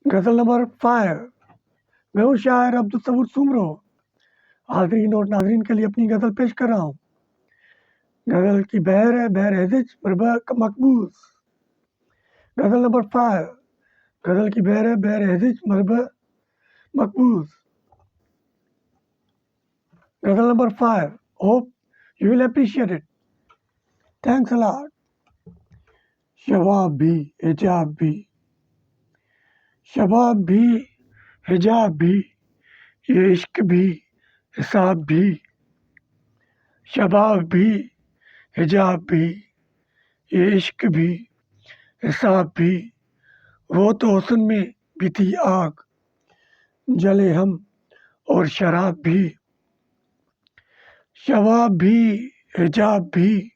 غزل number 5۔ میں ہوں شاعر عبدالصبور سومرو، حاضرین اور ناظرین کے لیے اپنی غزل پیش کر رہا ہوں۔ غزل کی بہر ہے بہر ہزج مربع مقبوض۔ غزل نمبر 5۔ غزل کی بہر ہے بہر ہزج مربع مقبوض۔ غزل number 5۔ Hope you will appreciate it. Thanks a lot. شباب بھی حجاب بھی، شباب بھی حجاب بھی، یہ عشق بھی حساب بھی۔ شباب بھی حجاب بھی، یہ عشق بھی حساب بھی۔ وہ تو حسن میں بھی تھی آگ، جلے ہم اور شراب بھی۔ شباب بھی حجاب بھی،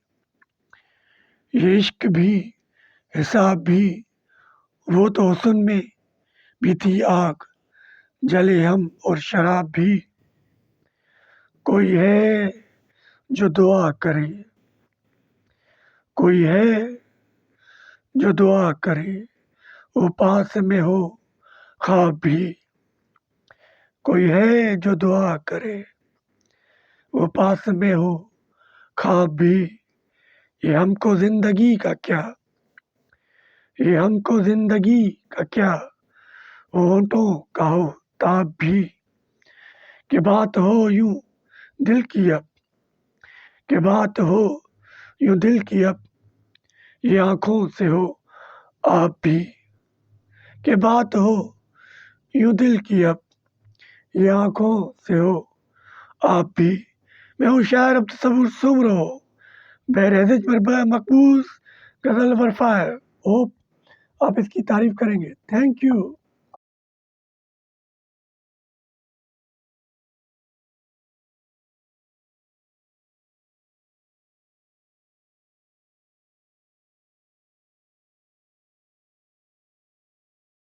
یہ عشق بھی حساب بھی۔ وہ تو حسن میں بھی تھی آگ، جلے ہم اور شراب بھی۔ کوئی ہے جو دعا کرے، کوئی ہے جو دعا کرے، وہ پاس میں ہو خواب بھی۔ کوئی ہے جو دعا کرے، وہ پاس میں ہو خواب بھی۔ یہ ہم کو زندگی کا کیا، یہ ہم کو زندگی کا کیا، ہونٹوں کا ہو تاب بھی۔ کہ بات ہو یوں دل کی اب، کہ بات ہو یوں دل کی اب، یہ آنکھوں سے ہو آپ بھی۔ کہ بات ہو یوں دل کی اب، یہ آنکھوں سے ہو آپ بھی۔ میں ہوں شاعر عبدالصبور سومرو، بہر ہزج مربع مقبوض۔ غزل نمبر 5۔ ہوپ آپ اس کی تعریف کریں گے۔ Thank you.